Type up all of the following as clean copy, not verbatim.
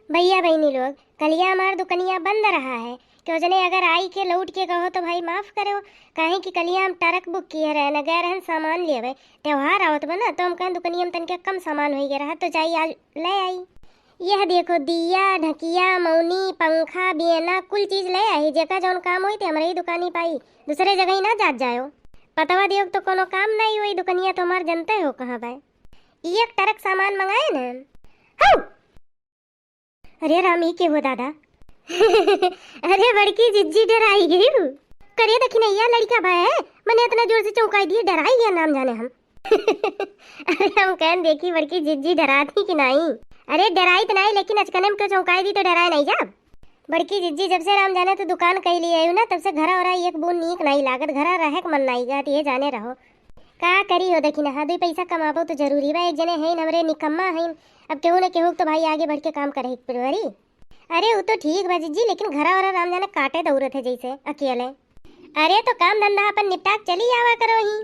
भैया बहनी लोग, कलिया हमार दुकनिया बंद रहा है। क्यों जने अगर आई के लौट के कहो तो भाई माफ करो। काहे कि कलिया हम ट्रक बुक किए रहे न गए रहन सामान लेवे। त्योहार आवत बा ना तो हम कहें दुकनिया में तनके कम सामान हो गया रहा तो जाई आज ले आई। यह देखो दिया ढकिया मौनी पंखा बियना कुल चीज ले आई। जेका जौन काम होई ते हमरे ही दुकानी पाई, दूसरे जगह ही ना जात जायो। पतवा दियो तो कोनो काम नहीं हुई। दुकनिया तो हमार जनते हो कहाँ भाई। एक ट्रक सामान मंगाए ना। हाँ। अरे रामी के हो दादा। अरे बड़की जिज्जी डराई गई करे देखी नहीं यार लड़का भाई है। मैंने इतना जोर से चौंकाई दिए डराई गया नाम जाने हम। अरे हम कहन देखी बड़की जिज्जी डराती कि नहीं। अरे डराई तो नहीं लेकिन अचकने में क्यों चौंकाई दी तो डराए नहीं जा। बड़की जिज्जी जब से राम जाने तो दुकान कही लिए आई ना तब से घरा और एक बूंद नीक नहीं लागत। घरा रहे मन नहीं जात ये जाने रहो का करी हो देखी ना। दो पैसा कमाबो तो जरूरी बा। एक जने है हमरे निकम्मा है। अब केहू न केहू तो भाई आगे बढ़ के काम करे पड़वारी। अरे वो तो ठीक बा जिज्जी लेकिन घरा और राम जाने काटे दौड़त है जैसे अकेले। अरे तो काम धंधा अपन निपटा चली आवा करो ही।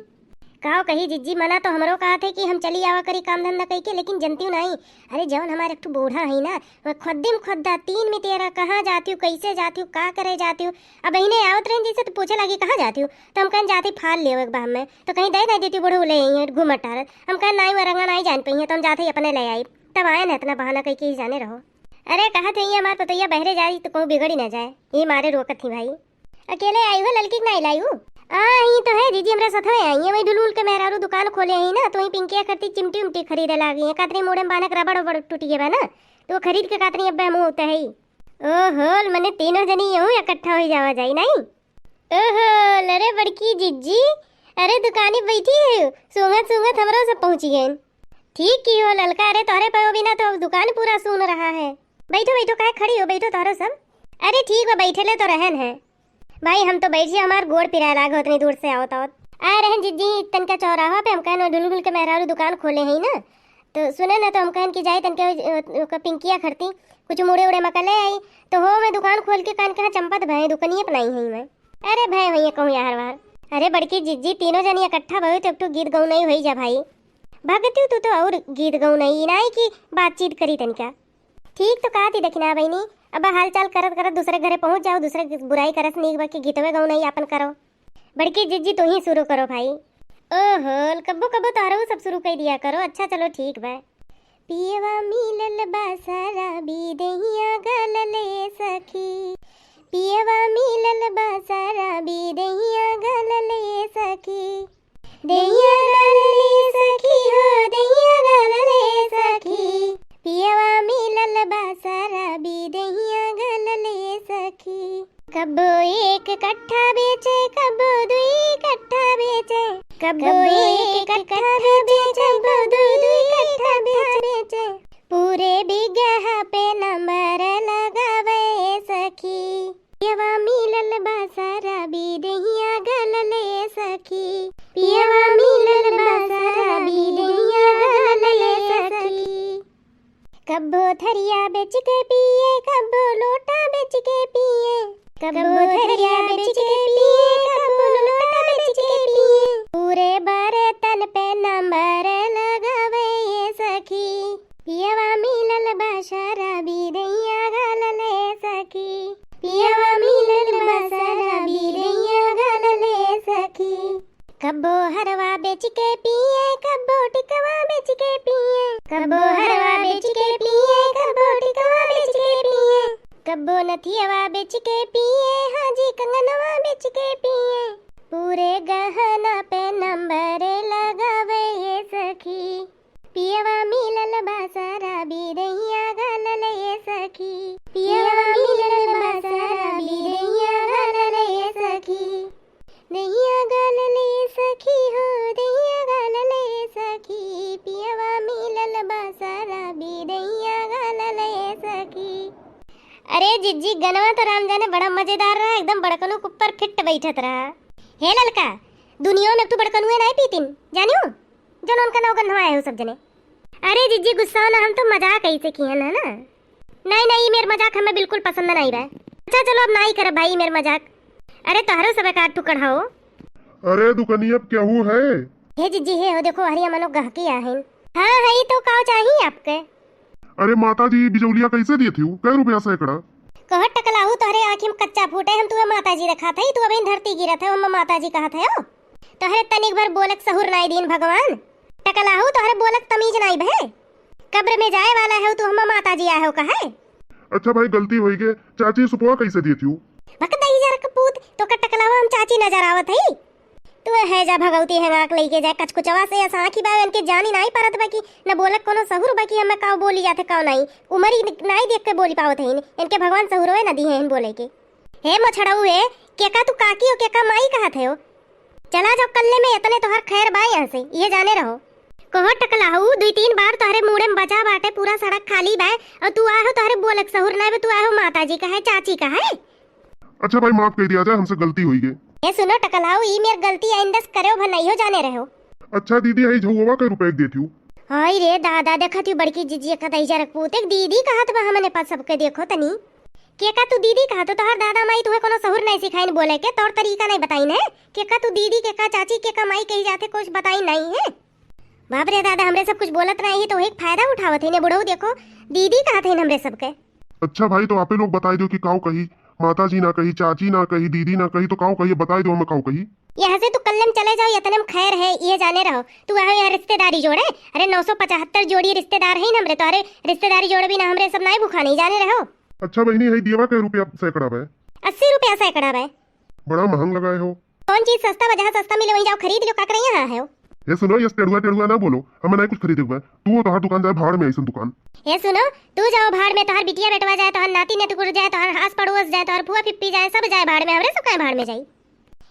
कहो कही जिज्जी मना तो हमरो कहा थे कि हम चली आवा करी काम धंधा कही के लेकिन जनती नहीं। अरे जौन हमारे एक बूढ़ा है ना वह खुद्दिम खुद्दा तीन में तेरा कहाँ जाती हूँ कैसे जाती हूँ का करे जाती हूँ। अब बहने आवत रही जैसे तो पूछे लगी कहाँ जाती हूँ तो हम कहीं जाती फाल ले एक बार में तो कहीं दे देती बूढ़ो ले आई घूमट टारत। हम कहें नहीं वो रंगा नहीं जान पाई है तो हम जाते ही अपने ले आई। तब आए ना इतना बहाना कही के ही जाने रहो। अरे कहा थे ये हमारे पतैया बहरे जाई तो कहूँ बिगड़ी ना जाए ये मारे रोकत थी भाई। अकेले आई हो लड़की नहीं लाई हूँ। ही तो है दीदी हमरा साथ आई है। वही डुलुल के मेहरारू दुकान खोले ही ना तो वही पिंकिया करती चिमटी उमटी खरीदे लागी है। कातरी मोड़े में बांधक रबड़ वबड़ टूटी है ना तो खरीद के कातरी अब मुँह होता है। ओहो मने तीनों जनी यूँ इकट्ठा हो जावा जाए नहीं। ओहो अरे बड़की जिज्जी अरे दुकानी बैठी है सूंघत सूंघत हमरो से पहुँची गए। ठीक की हो ललका। अरे तोहरे पे बिना तो दुकान पूरा सुन रहा है। बैठो बैठो काहे खड़ी हो बैठो तोहरो सब। अरे ठीक है बैठे ले तो रहन है भाई। हम तो बैठिए हमार गोड़ पिराए लागे उतनी दूर से आओ तो आ रहे जिज्जी तन का चौराहा पे हम कहन डुलगुल के मेहरारू दुकान खोले हैं ना तो सुने ना तो हम कहन कि जाए तन के पिंकिया खरती कुछ मुड़े उड़े मकले आई तो हो मैं दुकान खोल के कान कहा चंपत भाई दुकनिए अपनाई है मैं। अरे भाई भैया कहूँ यार बार। अरे बड़की जिज्जी तीनों जनी इकट्ठा भई तो एक गीत गौ नहीं हो जा भाई। भगती तू तो और गीत गौ नहीं ना की बातचीत करी तन क्या। ठीक तो कहा थी देखना बहनी अब हाल चाल करत करत दूसरे घरे पहुंच जाओ। दूसरे बुराई करत नीक बाकी गीतवे गौ नहीं अपन करो। बड़की जिज्जी तू ही शुरू करो भाई। ओहो कब्बो कब्बो तारो सब शुरू कर दिया करो। अच्छा चलो ठीक बा। पियवा मिलल बासारा बीदहिया गलले सखी। पियवा मिलल बासारा बीदहिया गलले सखी। दहिया गलले सखी हो दहिया गलले सखी। पियवा मिलल बासारा बीदहिया गलले सखी। कब्बो एक कट्ठा बेचे कब्बो दुई कट्ठा बेचे। कब्बो एक कट्ठा बेचे कब्बो दुई कट्ठा बेचे। पूरे बिगहा पे नंबर लगावे सखी। पियवा मिलल बासारा बीदहिया गलले सखी। पियवा मिलल बासारा बीदहिया गलले सखी। कब्बो थरिया बेच के पिए कब्बो लोटा बेच के पिए। कब्बो थरिया बेच के पिए कब्बो लोटा बेच के पिए। पूरे बर्तन पे नंबर लगावे ये सखी। पियवा मिलल बासारा बीदहिया गलले सखी। पियवा मिलल बासारा बीदहिया गलले सखी। कब्बो हरवा बेच के पिए कब्बो टिकवा बेच के पिए। कब्बो हरवा बेच के पिए कब्बो टिकवा बेच के पिए। कब्बो नथियवा बेच के पिए हाजी कंगनवा बेच के पिए। पूरे गहना पे नंबर लगावे ये सखी। पियवा मिलल बासारा बीदहिया गलले सखी। पियवा मिलल बासारा बीदहिया गलले सखी। दहिया गलले सखी हो दहिया गलले सखी। पियवा मिलल बासारा बीदहिया गलले सखी। अरे जिज्जी गनवा तो राम जाने बड़ा मजेदार रहा। एकदम बड़कनू के ऊपर फिट बैठत रहा। हे ललका दुनिया में तू बड़कनुए नहीं पीतीन जानियो जन उनका नाव गन्नवा है सब जने। अरे जिज्जी गुस्सा ना हम तो मजाक ऐसे किए ना ना। नहीं नहीं मेरे मजाक हमें बिल्कुल पसंद नहीं रहा। अच्छा चलो अब नहीं कर भाई मेरे मजाक। अरे तोहरो सब काट टुकड़ हो। अरे दुकनिया क्या हुआ है। हे जिज्जी हे हो देखो हरिया मनो गहकी आहे। हाँ है तो का चाहिए आपके। अरे माता जी बिजौलिया कैसे दिए थी? कै रुपया सैकड़ा? कह टकलाहू तोहरे आँखी में कच्चा फूटे हम तुम्हें माता जी रखा था, तू अभी धरती गिरा था हम माता जी कहा था। तोहरे तनिक भर बोलक सहूर नाई दीन भगवान। टकलाहू तोहरे बोलक तमीज नाई भे। कब्र में जाए वाला है तू हम माता जी आए हो कहे। अच्छा भाई गलती हो गई। चाची सुपुआ कैसे दिए थी? भकदई जरा कपूत तो का टकलावा हम चाची नजर आवत है। तू है जा भगवती है नाक लेके जाए कचकुचवा से ऐसा आंखी बा इनके जानी नहीं परत बाकी न बोलक कोनो सहूर बाकी हमें काव बोली जाते काव नहीं उमरी नहीं देख के बोली पावत है इनके भगवान सहूर है नदी है इन बोले के। हे मछड़ऊ है केका तू काकी हो केका माई कहत है हो। चला जाओ कल्ले में इतने तोहर खैर बा यहाँ से ये जाने रहो। कहो टकलाहू 2-3 बार तोहरे मुड़े में बचा बाटे पूरा सड़क खाली बा और तू आए हो तोहरे बोलक सहूर नहीं तू आए हो माता जी का है चाची का है। अच्छा भाई माफ कर दिया जाए, हमसे गलती हुई है। ये सुनो टकलाहू ई मेर गलती आइंदस करो भन नहीं हो जाने रहो। अच्छा दीदी है झुआ के रुपए देती हूँ। हाय रे दादा देखत हूँ बड़की जीजी का तैजा रखपूत एक दीदी कहत बा हमने पास सबके देखो तनी के का तू दीदी कहत तो तोहर दादा माई तुहे कोनो सहूर नहीं सिखाइन बोले के तौर तरीका नहीं बताई ने के का तू दीदी के का चाची के का माई कही जाते कुछ बताई नहीं है। बाप रे दादा हमरे सब कुछ बोलत नहीं तो एक फायदा उठावत है ने बुढ़ऊ देखो दीदी कहत है हमरे सबके। अच्छा भाई तो आपे लोग बताई दो कि काऊ कही माता जी ना कही चाची ना कही दीदी ना कही तो काऊ कही बताई दो हमें काऊ कही। यहाँ से तू कल्लम चले जाओ इतने में खैर है ये जाने रहो। तू आए यहाँ रिश्तेदारी जोड़े अरे 975 जोड़ी रिश्तेदार है हमरे तो अरे रिश्तेदारी जोड़े भी ना हमरे सब नहीं भूखा नहीं जाने रहो। अच्छा बहनी है दीवा के रुपया सैकड़ा है? 80 रुपया सैकड़ा है। बड़ा महंग लगाए हो। कौन चीज सस्ता वजह सस्ता मिले वहीं जाओ खरीद लो काकर यहाँ है। ये सुनो ये टेढ़ुआ ना बोलो हमें नहीं कुछ खरीदे हुआ। तू तो हर दुकान जाए भाड़ में ऐसी दुकान। ये सुनो तू जाओ भाड़ में तोहर बिटिया बेटवा जाए तोहर नाती नेतुकुर जाए तोहर आस पड़ोस जाए तोहर फुआ फिप्पी जाए सब जाए भाड़ में हमरे सब काहे भाड़ में जाई।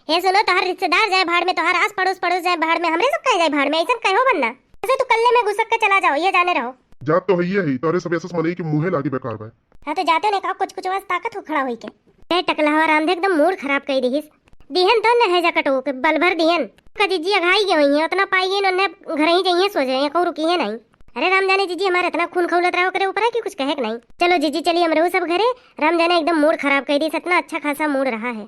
ये सुनो तोहर रिश्तेदार जाए भाड़ में तोहर आस पड़ोस जाए भाड़ में हमरे सब काहे जाए भाड़ में ऐसा काहे हो बनना। ऐसे तू कल्ले में घुसक के चला जाओ ये जाने रहो। जात तो है ही तोरे सब ऐसा मने कि मुंहे लागी बेकार बा। हां तो जाते ने का कुछ आवाज ताकत हो खड़ा होई के ए टकलावा राम दे एकदम मूड खराब कर दीहिस। दिहन तो न है जकटो के बल भर दिहन का जीजी अघाई गई है उतना पाई है न घर ही जाइए सो जाए को रुकी है नहीं। अरे राम जाने जीजी हमारा इतना खून खौलत रहो करे ऊपर है कि कुछ कहे नहीं। चलो जीजी चलिए हम रहू सब घरे। राम जाने एकदम मूड खराब कर दी इतना अच्छा खासा मूड रहा है।